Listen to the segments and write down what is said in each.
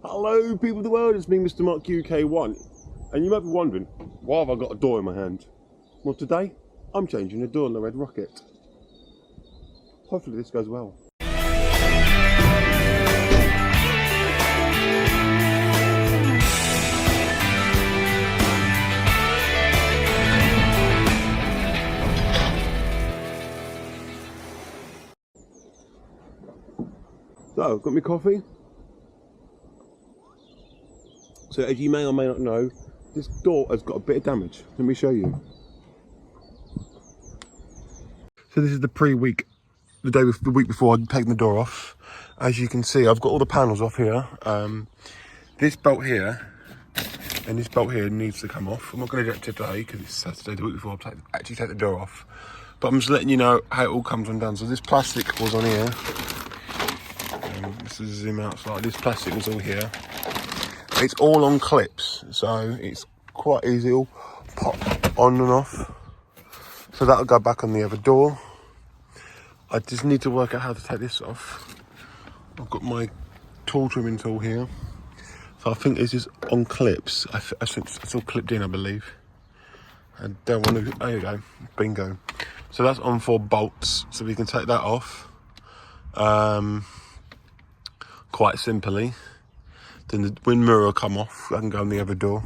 Hello people of the world, it's me Mr. Mark UK1, and you might be wondering, why have I got a door in my hand? Well, today I'm changing the door on the Red Rocket. Hopefully this goes well. So, got my coffee. So as you may or may not know, this door has got a bit of damage. Let me show you. So this is the pre-week, the week before I'd taken the door off. As you can see, I've got all the panels off here. This bolt here and this bolt here needs to come off. I'm not going to do it today because it's Saturday, the week before I actually take the door off. But I'm just letting you know how it all comes undone. So this plastic was on here. This is zoom out slightly. This plastic was all here. It's all on clips, so it's quite easy. It'll pop on and off. So that'll go back on the other door. I just need to work out how to take this off. I've got my tool trimming tool here. So I think this is on clips. I think it's all clipped in, I believe. I don't want to, there you go, bingo. So that's on 4 bolts, so we can take that off. Quite simply. Then the wind mirror will come off. I can go on the other door.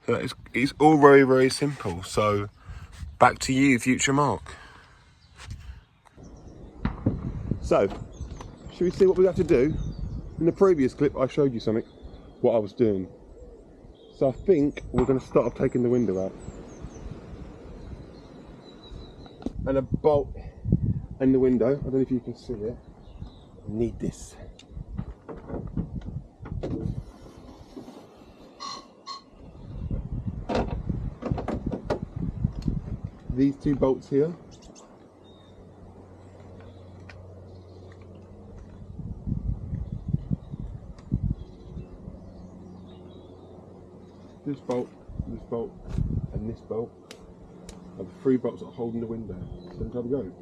So it's all very, very simple. So back to you, future Mark. So, should we see what we have to do? In the previous clip, I showed you something, what I was doing. So I think we're going to start off taking the window out. And a bolt in the window. I don't know if you can see it. I need this. These 2 bolts here. This bolt, and this bolt are the 3 bolts that are holding the window. So let's have a go.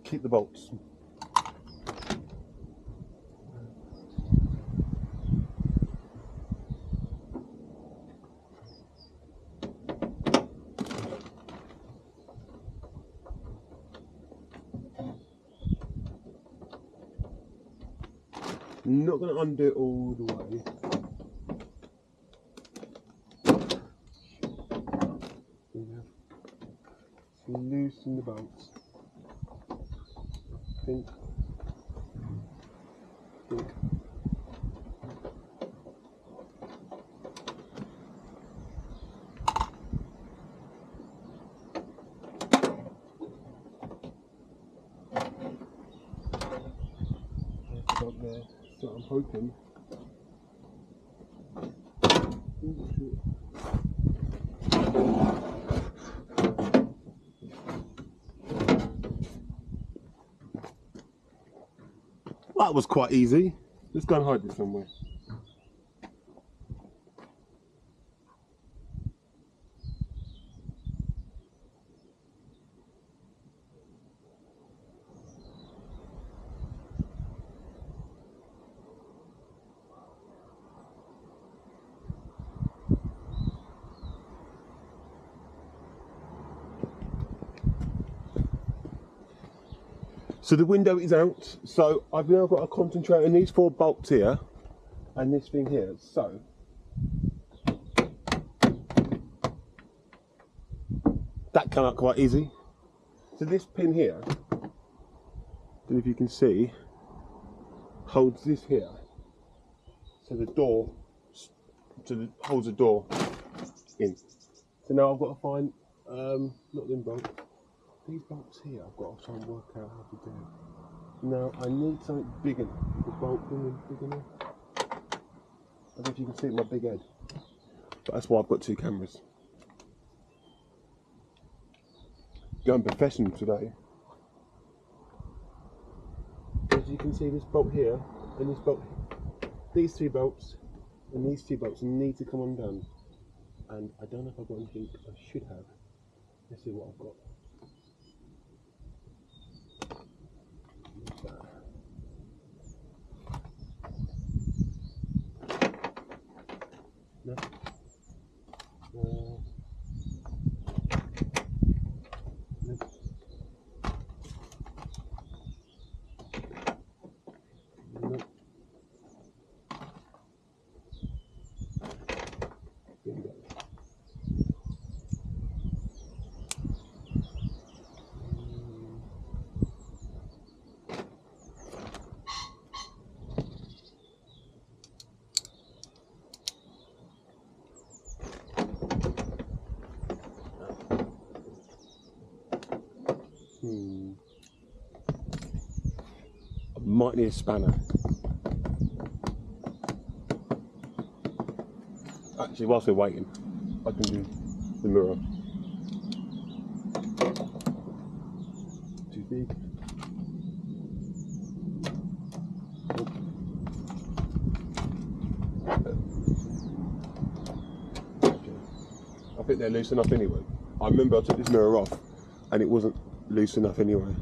Keep the bolts. Not going to undo it all the way. Loosen the bolts. Think. Up there. So I'm hoping. That was quite easy. Let's go and hide this somewhere. So the window is out, so I've now got to concentrate on these 4 bolts here and this thing here. So that came out quite easy. So this pin here, I don't know if you can see, holds this here. So the door holds the door in. So now I've got to find not them bolts. these bolts here, I've got to try and work out how to do. Now, I need something big enough. The bolt being big enough. I don't know if you can see my big head. But that's why I've got 2 cameras. Going professional today. As you can see, this bolt here and this bolt, these 2 bolts and these 2 bolts need to come undone. And I don't know if I've got anything I should have. Let's see what I've got. No. No. No. I might need a spanner. Actually, whilst we're waiting, I can do the mirror. Too big. I think they're loose enough anyway. I remember I took this mirror off and it wasn't loose enough anyway.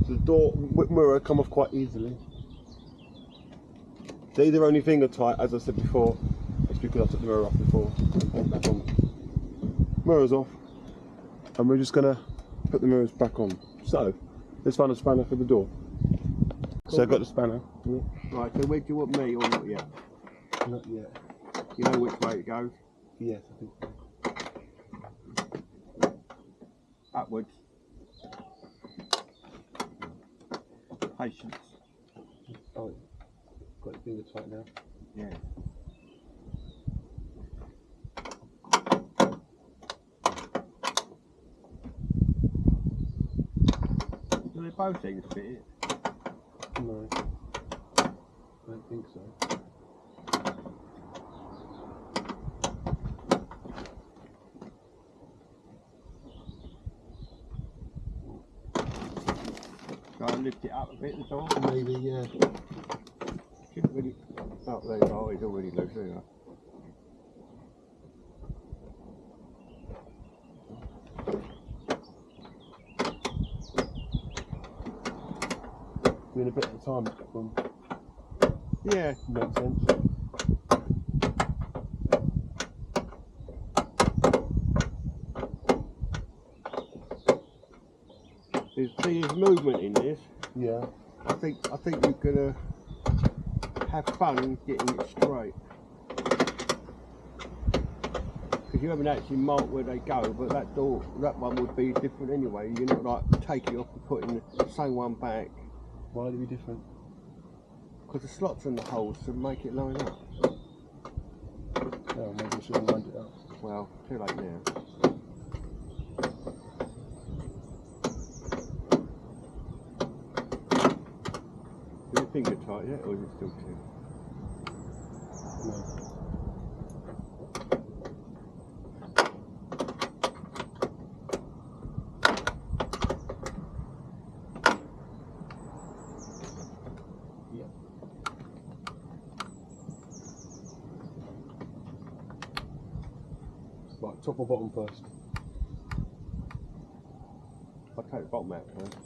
The door mirror come off quite easily. They're either only finger tight, as I said before. It's because I took the mirror off before and put it back on. Mirror's off, and we're just gonna put the mirrors back on. So let's find a spanner for the door. So I got the spanner. Yeah. Right, so where do you want me or not yet? Not yet. You know which way it goes? Yes, I think so. Upwards. Patience. Oh, got your finger tight now. Yeah. Do they both things fit it? No, I don't think so. Shall I lift it up a bit, the door? Maybe, yeah. Shouldn't really. Oh, there you go, it's already loose, there you are. Doing a bit at a time from Yeah. makes sense. There's movement in this. Yeah. I think you're gonna have fun getting it straight. Because you haven't actually marked where they go, but that one would be different anyway. You're not like taking it off and putting the same one back. Why would it be different? Because the slots and the holes to make it line up. Oh, maybe I should have lined it up. Well, too late now. Is it finger tight yet, or is it still too? No. Yeah. Right, top or bottom first? I'll take the bottom out first.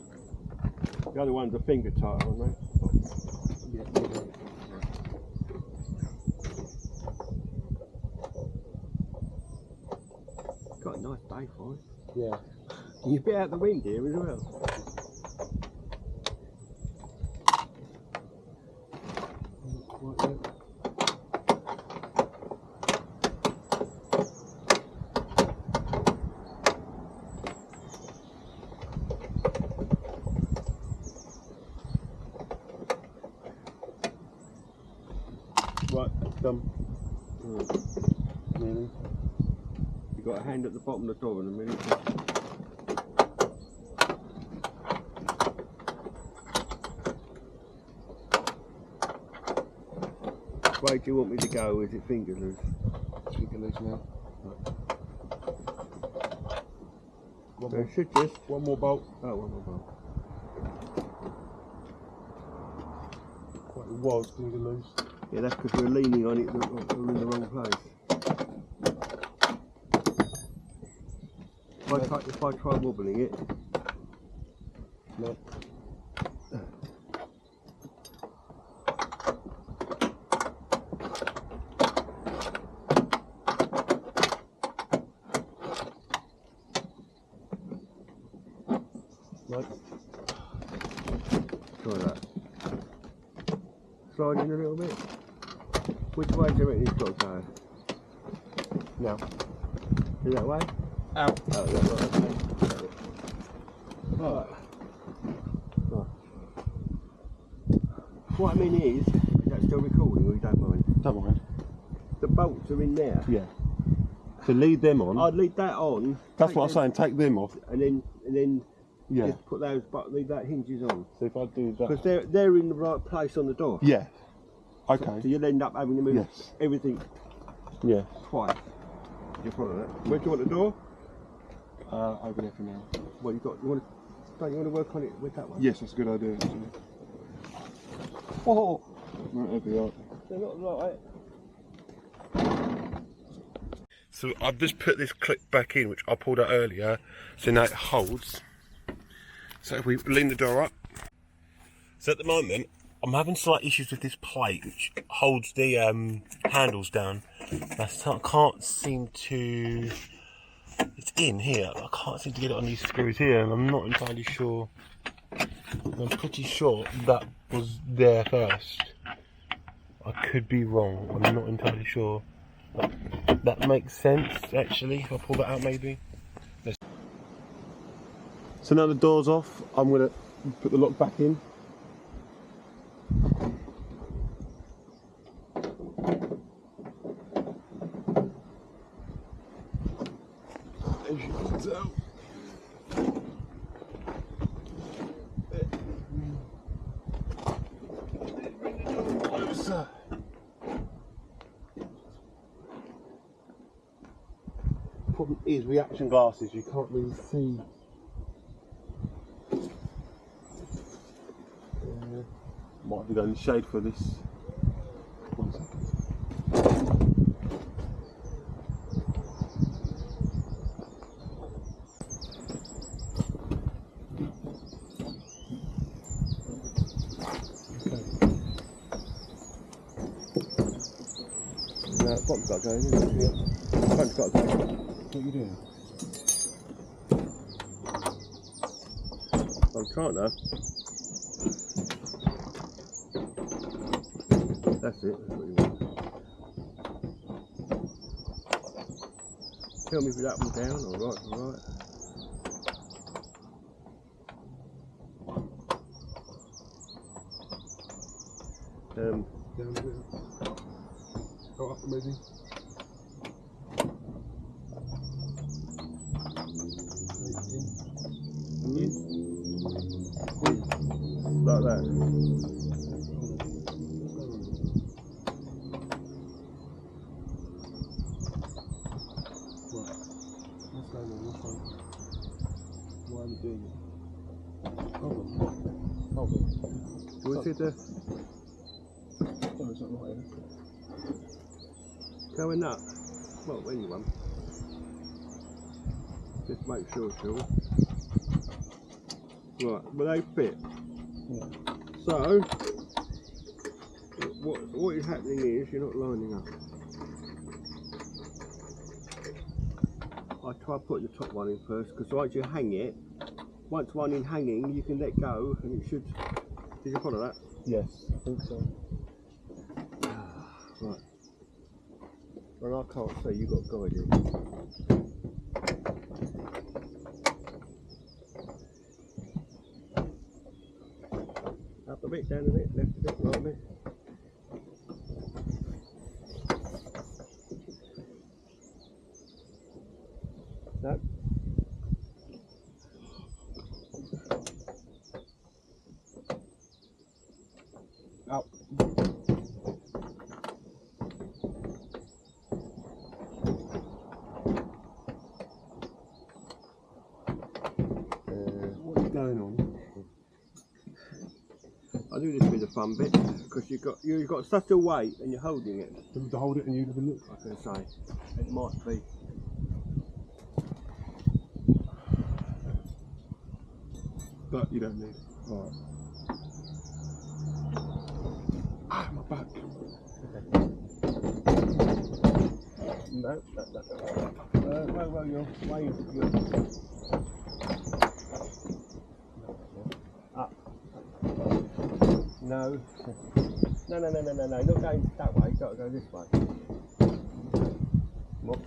The other one's a finger tight, aren't they? Yeah. Got a nice day for it. Yeah. You're a bit out the wind here as well. Not quite yet. Right, done. Really? You've got a hand at the bottom of the door in a minute. Which way do you want me to go? Is it finger loose? Finger loose now. One So more. it should just. One more bolt. Oh, one more bolt. Quite it was finger loose. Yeah, that's because we're leaning on it, we're in the wrong place. If I try wobbling it. No. Right. Try that. Slide in a little bit. Which way do you reckon it's got to go? Now. Is that way? Out. Oh, that's right, okay. Right. Right. What I mean is that still recording or you don't mind? Don't mind. The bolts are in there. Yeah. So lead them on. I'd leave that on. That's what I'm saying. Take them off. And then Yeah. just put those, but leave that hinges on. So if I do that. Because they're in the right place on the door. Yeah. Okay. So you'll end up having to move Yes. everything Yeah. twice. You follow that? Where do you want the door? Over there for now. Well, don't you want to work on it with that one? Yes, that's a good idea. Actually. Oh. Right, heavy, aren't they? They're not right. So I've just put this clip back in, which I pulled out earlier, so now it holds. So if we lean the door up. So at the moment, I'm having slight issues with this plate, which holds the handles down. I can't seem to... It's in here, I can't seem to get it on these screws here, and I'm not entirely sure. I'm pretty sure that was there first. I could be wrong, I'm not entirely sure. But that makes sense, actually, if I pull that out maybe. So now the door's off, I'm going to put the lock back in. As you can tell. Bring the door closer. Problem is reaction glasses, you can't really see. Might have to go in the shade for this. 1 second. Front's got going, isn't it? Yeah. Front's got going. What are you doing? I'm trying now. That's it, that's what you want. Tell me if it's up and down or right and right. Down a bit. Go up maybe. Like that. What's going on? What's going on? Why are we doing it? Hold on. Hold on. Do we see the Oh, it's not right here. going up? Well, anyone. Just make sure, sure. Right, will they fit? Yeah. So, what is happening is you're not lining up. I try putting the top one in first because once you hang it, once one in hanging, you can let go and it should. Did you follow that? Yes, I think so. Right. Well, I can't say you got guided. Up a bit, down a bit, left a bit, right a bit. Up. What's going on? I do this with the fun bit because you've got such a weight and you're holding it. You have to hold it and you have a look. I can say it might be. But you don't need it. Alright. Ah, my back. No. Well, you're way up. No. No, not going that way, you've got to go this way. What?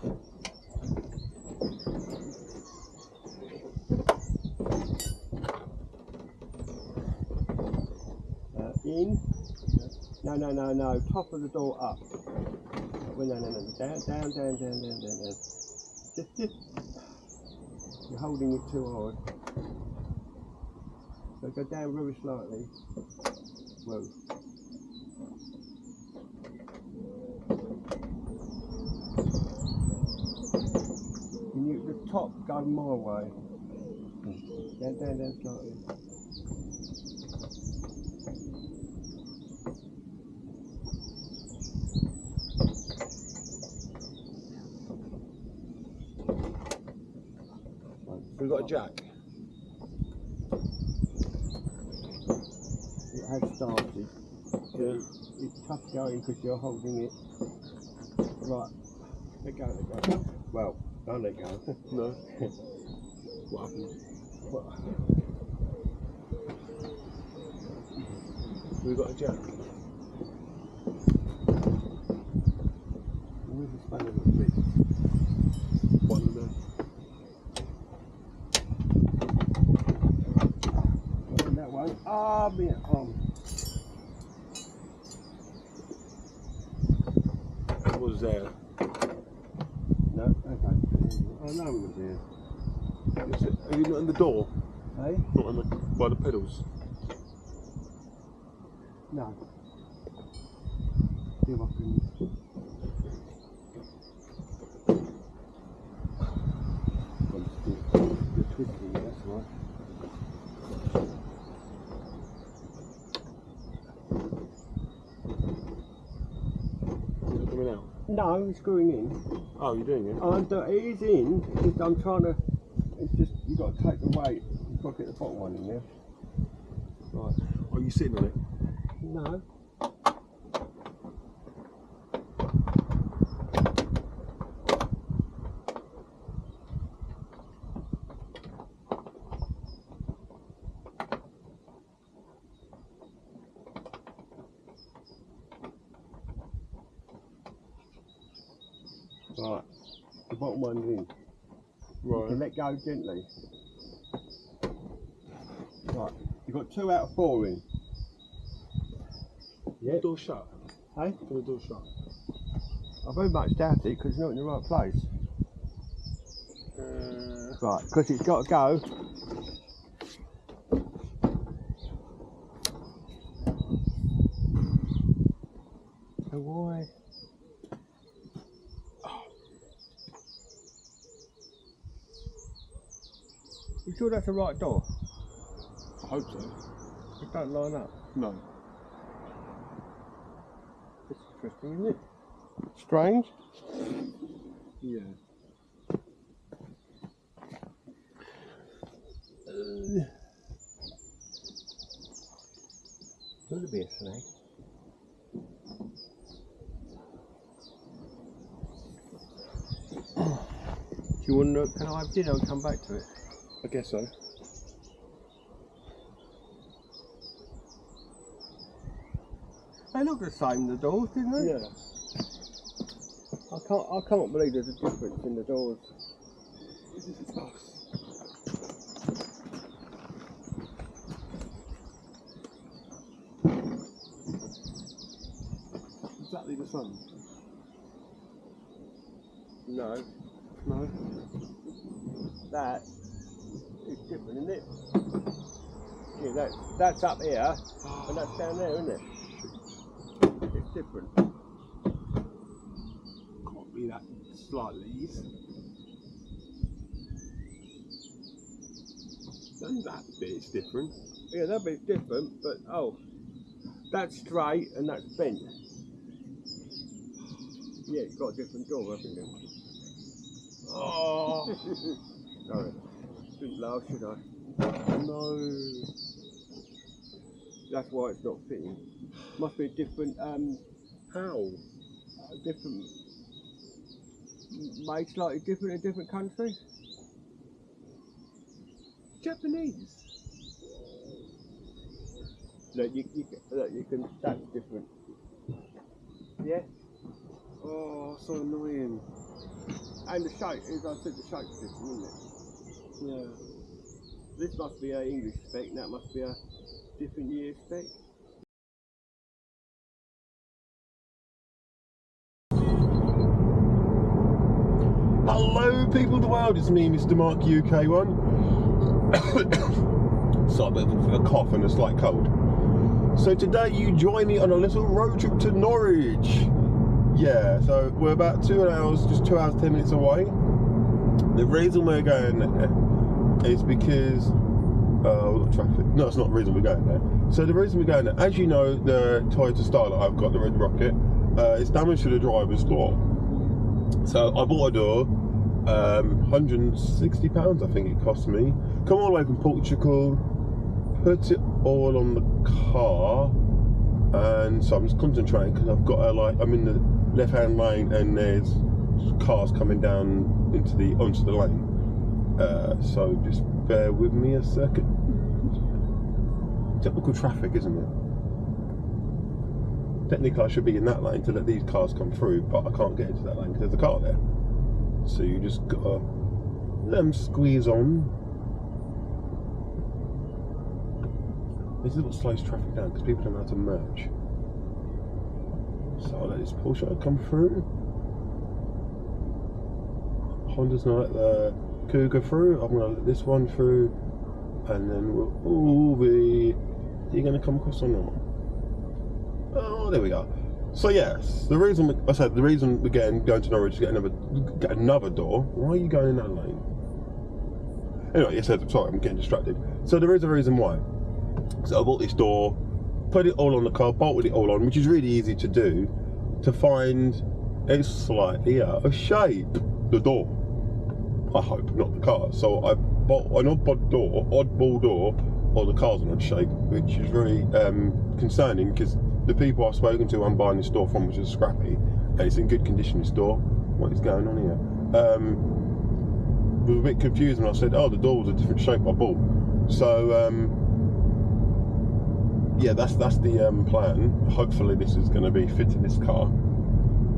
In. No, top of the door up. Well, no, down. Just, you're holding it too hard. So go down very slightly. Whoa. The top go my way. Down slightly. We've got a jack. It has started. Yeah. It's tough going because you're holding it. Right. Let go. Well, don't let go. No. What happened? We've got a jack. Where's the spanner of the bit? One of them. That one. Ah, me arm. It was there. No, okay. I know it was there. Are you not in the door? Hey? Not in the, by the pedals? No. See if I can. You're twisting it, that's right. Is it coming out? No, it's screwing in. Oh, you're doing it? It is in. It's just I'm trying to. It's just you've got to take the weight. You've got to get the bottom one in there. Right. Are you sitting on it? No. Right. The bottom one's in. Right. You can let go gently. Right. You've got 2 out of 4 in. Yeah. The door shut. Hey? The door shut. I very much doubt it because it's not in the right place. Right, because it's got to go. So why? You sure that's the right door? I hope so. It don't line up. No. It's interesting, isn't it? Strange. Yeah. Could it be a snake? Do you want to? Can I have dinner and come back to it? I guess so. They look the same, the doors, didn't they? Yeah. I can't believe there's a difference in the doors. It's us. Exactly the same. No. No. That is different, isn't it? Yeah, that's up here, and that's down there, isn't it? It's different. Can't be that slightly. And that bit's different. Yeah, that bit's different, but oh, that's straight and that's bent. Yeah, it's got a different door, hasn't it? Oh Sorry, didn't laugh, should I? no. That's why it's not fitting. Must be a different, How? different, made slightly different in a different country. Japanese. Look, you can, that's different. Yeah, Oh, so annoying. and the shape, as I said, the shape's different, isn't it? Yeah. This must be an English spec, and that must be a different year spec. Hello, people of the world. It's me, Mr. Mark, UK1. So a bit of a cough and a slight cold. So today you join me on a little road trip to Norwich. Yeah, so we're about 2 hours, just 2 hours 10 minutes away. The reason we're going there is because we've got traffic. No, it's not the reason we're going there. So the reason we're going there, as you know, the Toyota Starlet I've got, the red rocket, it's damaged to the driver's door. So I bought a door, £160 I think it cost me. Come all the way from Portugal, put it all on the car, and so I'm just concentrating because I've got I'm in the left-hand lane and there's cars coming down onto the lane. So just bear with me a second. Typical traffic, isn't it? Technically I should be in that lane to let these cars come through, but I can't get into that lane because there's a car there. So you just gotta let them squeeze on. This is what slows traffic down because people don't know how to merge. So I'll let this Porsche come through. Honda's gonna let the Cougar through. I'm gonna let this one through, and then we'll all be. Are you gonna come across or not? Oh, there we go. So yes, the reason we're going to Norwich to get another door. Why are you going in that lane? Anyway, yes, sorry, I'm getting distracted. So there is a reason why. So I bought this door, put it all on the car, bolted it all on, which is really easy to do. To find it's slightly out of shape. The door. I hope, not the car. So I bought an oddball door, or the car's in odd shape, which is very concerning because the people I've spoken to I'm buying this door from, which is scrappy, and it's in good condition, this door. What is going on here? Was a bit confused when I said, oh, the door was a different shape I bought. So yeah, that's the plan. Hopefully this is going to be fitting this car.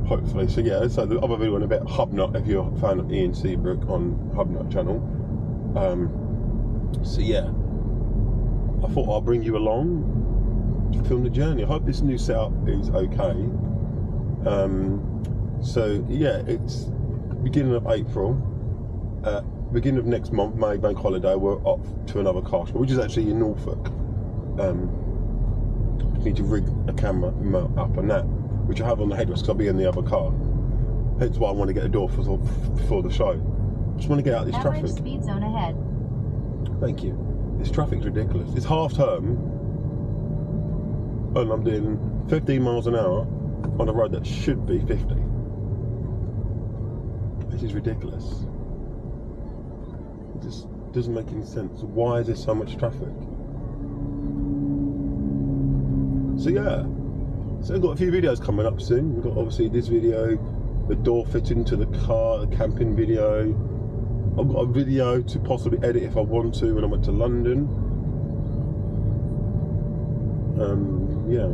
Hopefully. So yeah, so the other video on a bit Hubnut, if you're a fan of Ian Seabrook on Hubnut channel. So yeah, I thought I'll bring you along to film the journey. I hope this new setup is okay. So yeah, it's beginning of April. Beginning of next month, May, bank holiday, we're off to another car show, which is actually in Norfolk. Need to rig a camera up on that, which I have on the headrest because I'll be in the other car. Hence why I want to get a door for the show. Just want to get out of this traffic. Speed zone ahead. Thank you. This traffic's ridiculous. It's half term, and I'm doing 15 miles an hour on a road that should be 50. This is ridiculous. It just doesn't make any sense. Why is there so much traffic? So yeah, so I've got a few videos coming up soon. We've got obviously this video, the door fitting to the car, the camping video. I've got a video to possibly edit if I want to when I went to London. Yeah.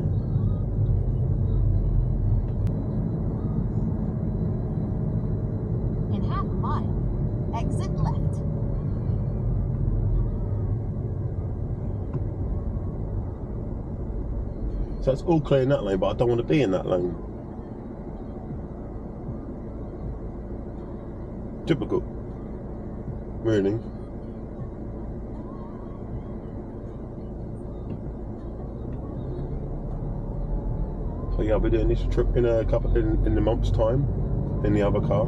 In half a mile, exit left. So it's all clear in that lane, but I don't want to be in that lane. Typical. Really. But yeah, I'll be doing this trip in a month's time in the other car,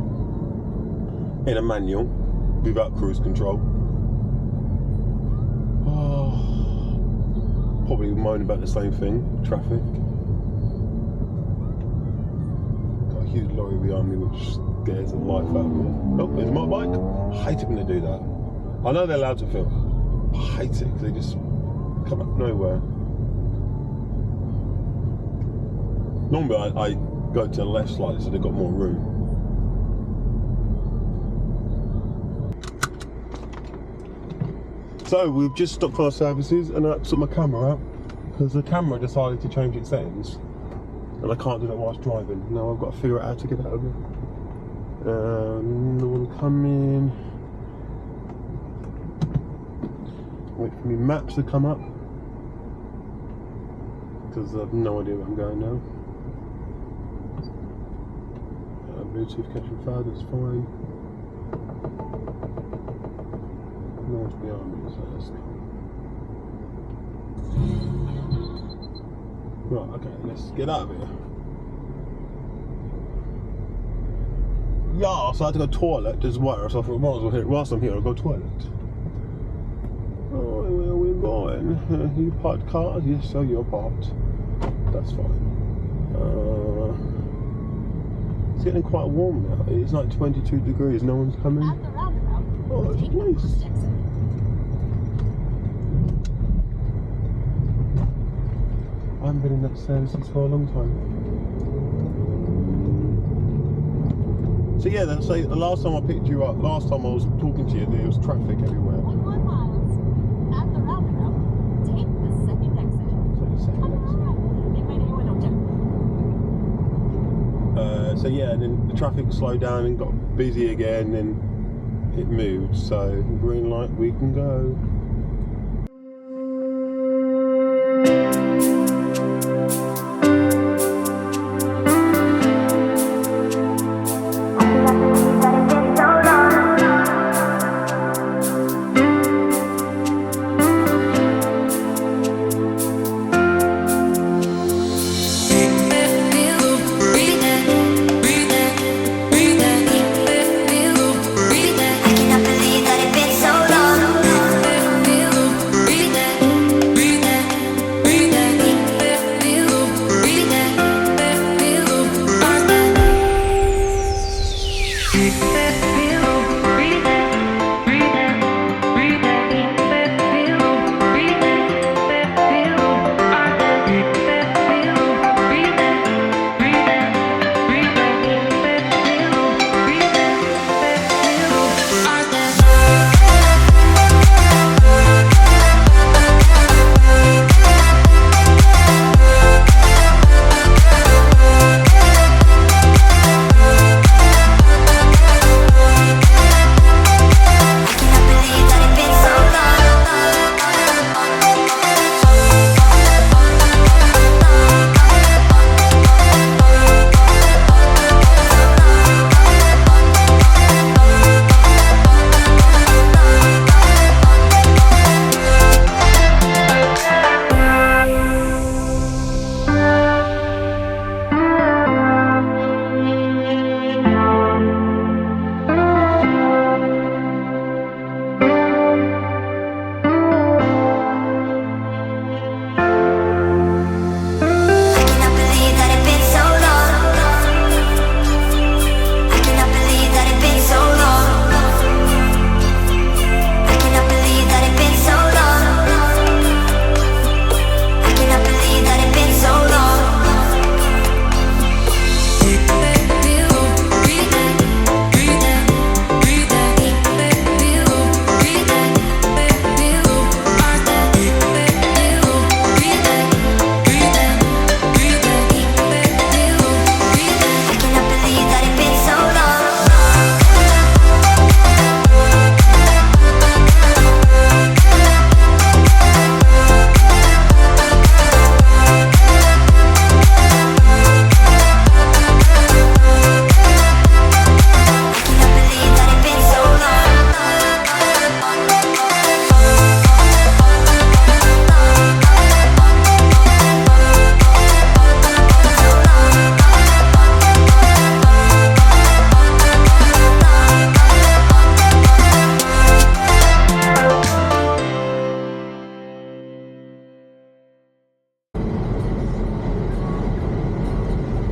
in a manual, without cruise control. Oh, probably moan about the same thing, traffic. Got a huge lorry behind me which scares the life out of me. Oh, there's my bike. I hate it when they do that. I know they're allowed to film. I hate it because they just come out of nowhere. Normally I go to the left slightly so they've got more room. So we've just stopped for our services and I took my camera out because the camera decided to change its settings and I can't do that whilst driving. Now I've got to figure out how to get out of it. No one coming. Wait for me maps to come up because I have no idea where I'm going now. Bluetooth catching fire, that's fine. No one's behind me, so let's go. Right, okay, let's get out of here. Yeah, so I had to go toilet as well, so I thought, might as well, whilst I'm here, I'll go toilet. Oh, where are we going? You parked cars? Yes, so you're parked. That's fine. It's getting quite warm now. It's like 22 degrees. No one's coming. At the roundabout, Oh, it's take the nice. first exit. I haven't been in that services for a long time. So yeah, that's like the last time I picked you up. Last time I was talking to you, there was traffic everywhere. 1 miles. At the roundabout, take the second exit. So the second exit. So yeah, and then the traffic slowed down and got busy again, and it moved. So green light, we can go.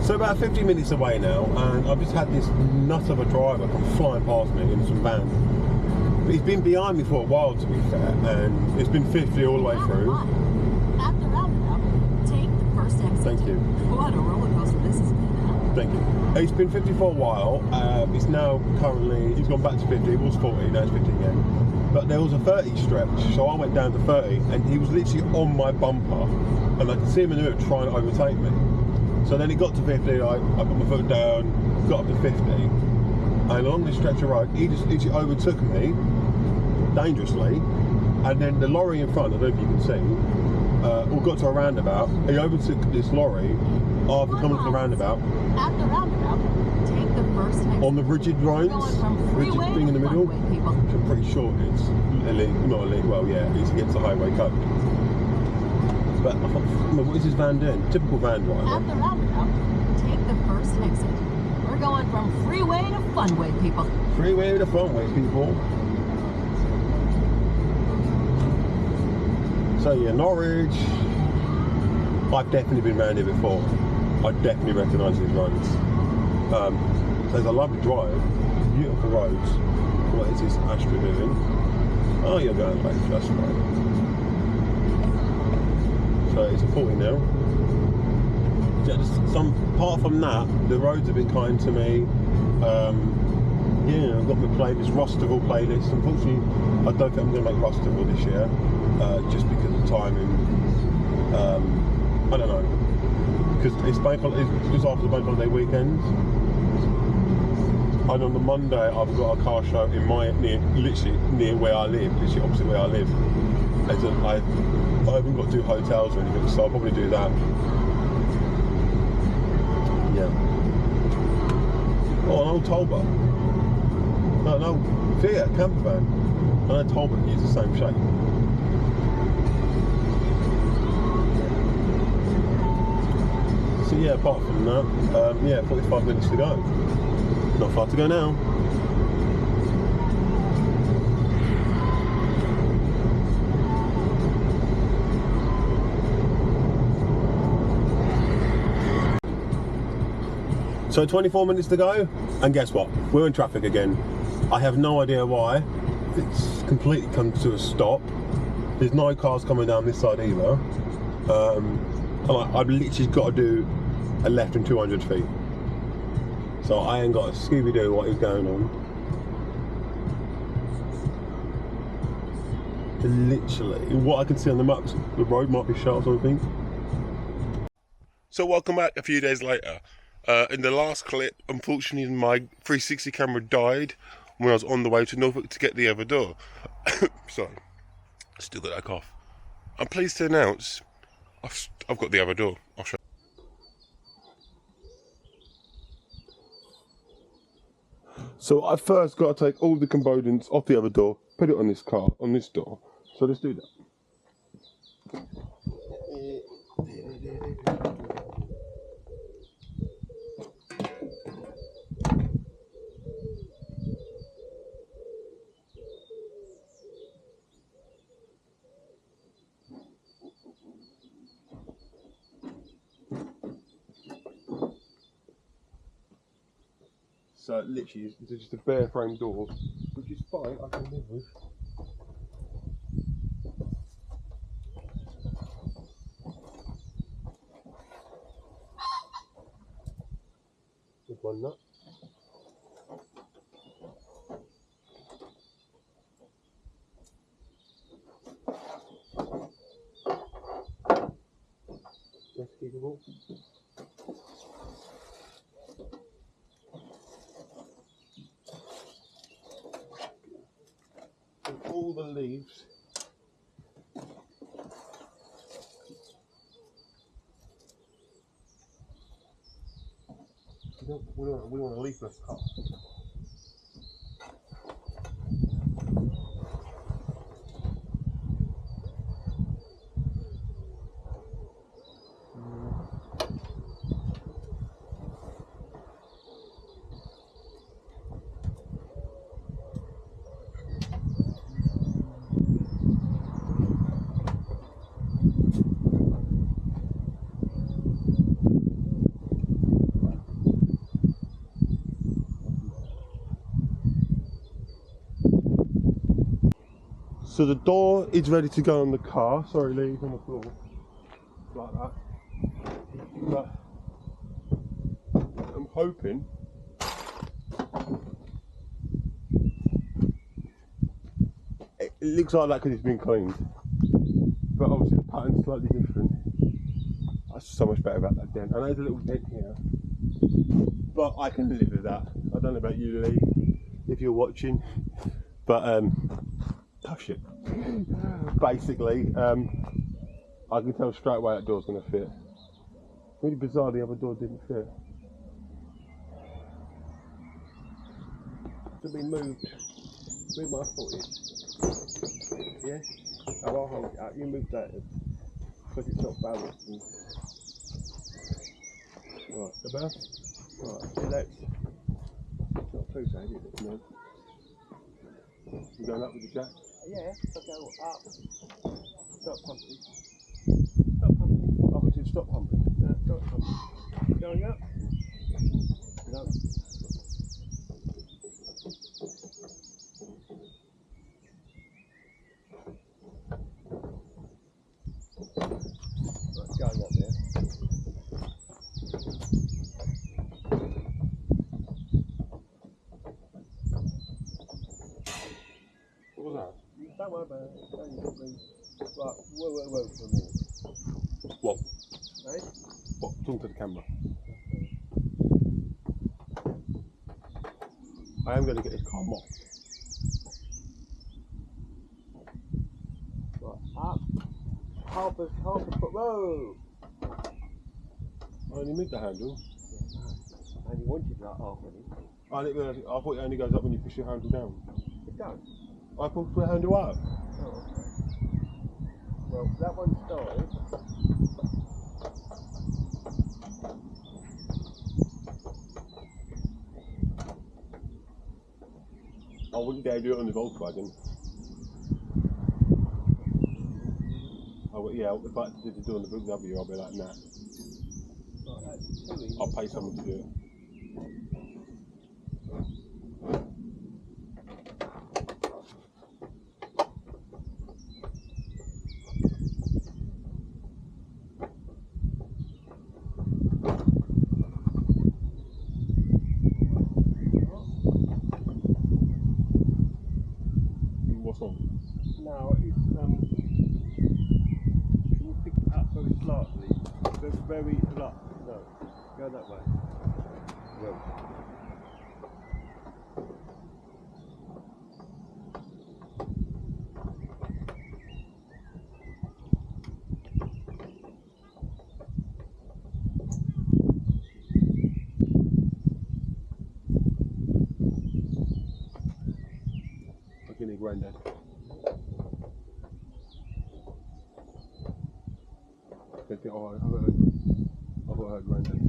So about 50 minutes away now, and I've just had this nut of a driver come flying past me in some van. But he's been behind me for a while, to be fair, and it's been 50 all the way through. At the roundabout, take the first exit. Thank you. What a roller coaster this has been, huh? Thank you. It's been 50 for a while. It's now currently, he's gone back to 50. It was 40, now it's 50 again. But there was a 30 stretch, so I went down to 30, and he was literally on my bumper, and I could see him in the mirror trying to overtake me. So then he got to 50, I put my foot down, got up to 50, and along this stretch of road, he just literally overtook me, dangerously, and then the lorry in front, I don't know if you can see, we got to a roundabout, he overtook this lorry after coming to the roundabout. At the roundabout, take the first exit. On the rigid roads, rigid thing in the middle, people. I'm pretty sure it's not illegal, well yeah, it's against the highway code. But what is this van doing? Typical van driver. At the roundabout, take the first exit. We're going from freeway to funway, people. Freeway to funway, people. So yeah, Norwich. I've definitely been around here before. I definitely recognise these roads. There's a lovely drive, beautiful roads. What is this Astra doing? Oh, you're going left, that's right. So it's a 40 now. Apart from that, the roads have been kind to me. Yeah, I've got my playlist, Rosterville playlist. Unfortunately, I don't think I'm going to make Rosterville this year, just because of timing. I don't know, because it's just after the bank holiday weekend. And on the Monday, I've got a car show in literally near where I live, literally opposite where I live. I haven't got to do hotels or anything, so I'll probably do that. Yeah. Oh, an old Tolbert. No, an old Fiat camper van. I know Tolbert use the same shape. So yeah, apart from that, yeah, 45 minutes to go. Not far to go now. So 24 minutes to go, and guess what? We're in traffic again. I have no idea why. It's completely come to a stop. There's no cars coming down this side either. I've literally got to do a left in 200 feet. So I ain't got a Scooby-Doo what is going on. Literally, what I can see on the maps, the road might be shut or something. So welcome back a few days later. In the last clip, unfortunately my 360 camera died when I was on the way to Norfolk to get the other door. Sorry, still got that cough. I'm pleased to announce I've got the other door. I'll show you. So I first got to take all the components off the other door, put it on this car, on this door. So let's do that. So literally, it's just a bare frame door, which is fine, I can live with. With one nut. That's keepable. All the leaves. We want a leafless car. So the door is ready to go on the car. Sorry, Lee, it's on the floor. Like that. But I'm hoping it looks like that because it's been cleaned. But obviously the pattern's slightly different. That's so much better about that dent. I know there's a little dent here, but I can live with that. I don't know about you, Lee, if you're watching, but oh shit. Basically, I can tell straight away that door's going to fit. Really bizarre, the other door didn't fit. To be moved. Move my foot in. Yeah? Oh, I'll hold it up. You move that because it's not balanced. And... Right. The best? Right, relax. It's not too bad, is it? No. You going up with the jack? Yeah, I'll go up. Stop pumping. Stop pumping. Oh, we did stop pumping. No, stop pumping. Going up. No. Right, going up there. What was that? Don't worry about it. Don't you be... Right, whoa for a minute. What? Eh? What? Talking to the camera. I am going to get this car mopped. Right, up. Half a foot. Whoa! I only moved the handle. I only wanted like half of it. I didn't realise, I thought it only goes up when you push your handle down. It does. I push the handle up. Oh, okay. Well, that one started. I wouldn't dare do it on the Volkswagen. Yeah, if I had to do it on the BMW, I'll be like, nah. Right, that's silly. I'll pay someone to do it. What's on? No, it's can you pick it up very slightly? Very no, go that way. Well. Like in a granddad. Oh, I've heard granddad.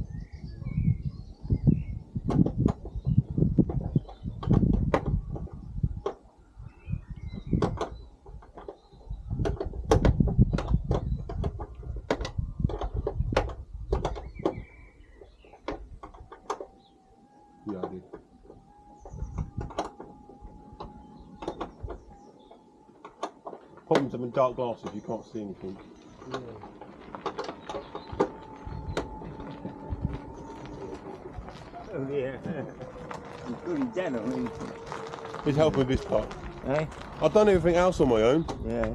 Yeah, I did. Problems having dark glasses, you can't see anything. Yeah. Oh yeah. It's good done, I mean. It's helping with this part. Eh? I've done everything else on my own. Yeah.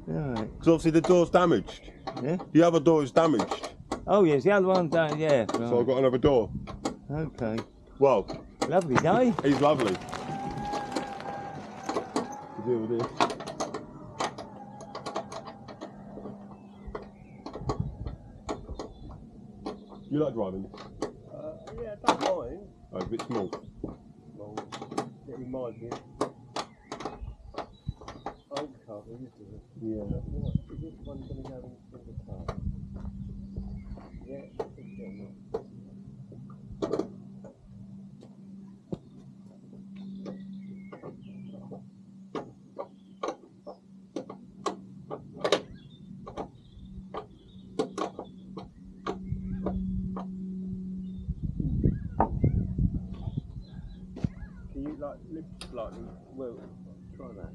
Alright. Because obviously the door's damaged. Yeah? The other door is damaged. Oh yes, the other one done, yeah. Right. So I've got another door. Okay. Well, Lovely day. he's lovely. To deal with this. You like driving this? Yeah, I don't mind. Oh, it's a bit small. Well, it reminds me of old car, isn't it? Yeah. What? Is this one going to go into the car? Yeah, I think so. Can you like lift slightly? Well, try that.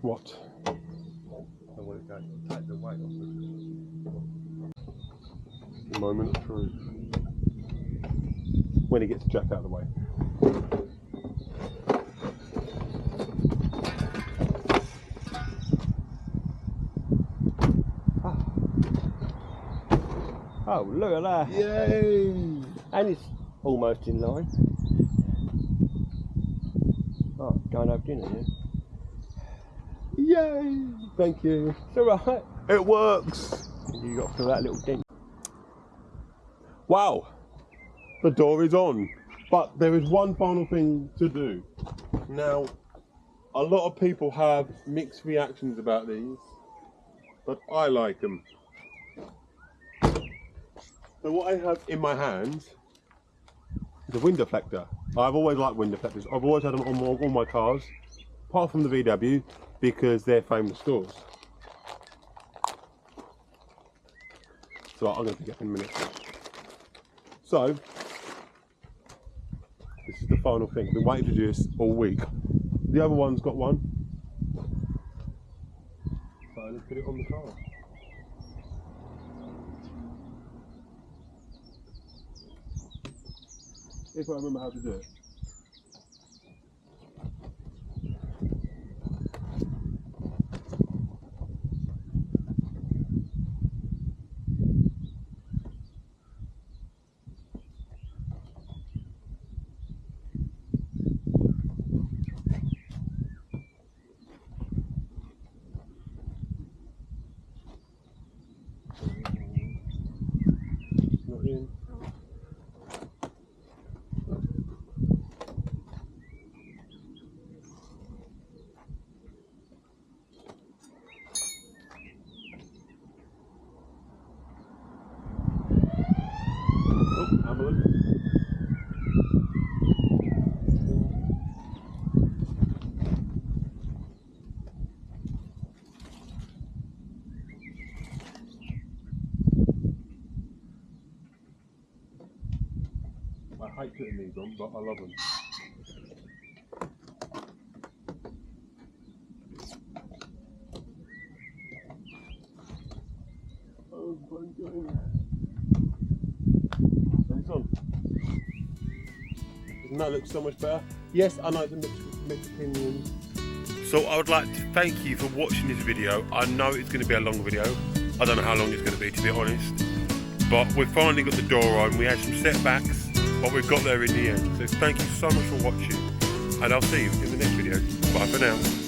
What? I want it to take the weight off it. Moment of truth. When he gets Jack out of the way. Oh, look at that. Yay! And it's almost in line. Oh, going over dinner, yeah? Yay! Thank you. It's alright. It works! You got through that little dent. Wow! The door is on. But there is one final thing to do. Now, a lot of people have mixed reactions about these, but I like them. So what I have in my hands is a wind deflector. I've always liked wind deflectors. I've always had them on all my cars, apart from the VW, because they're famous stores. So I'm going to pick up in a minute. So, this is the final thing. I've been waiting to do this all week. The other one's got one. So let's put it on the car. If I remember how to do it. Not in. Have a look. I hate putting these on, but I love them. Oh my God. And it's on. Doesn't that look so much better? Yes, I know it's a mixed opinion. So I would like to thank you for watching this video. I know it's going to be a long video. I don't know how long it's going to be honest. But we've finally got the door on. We had some setbacks, but we've got there in the end. So thank you so much for watching. And I'll see you in the next video. Bye for now.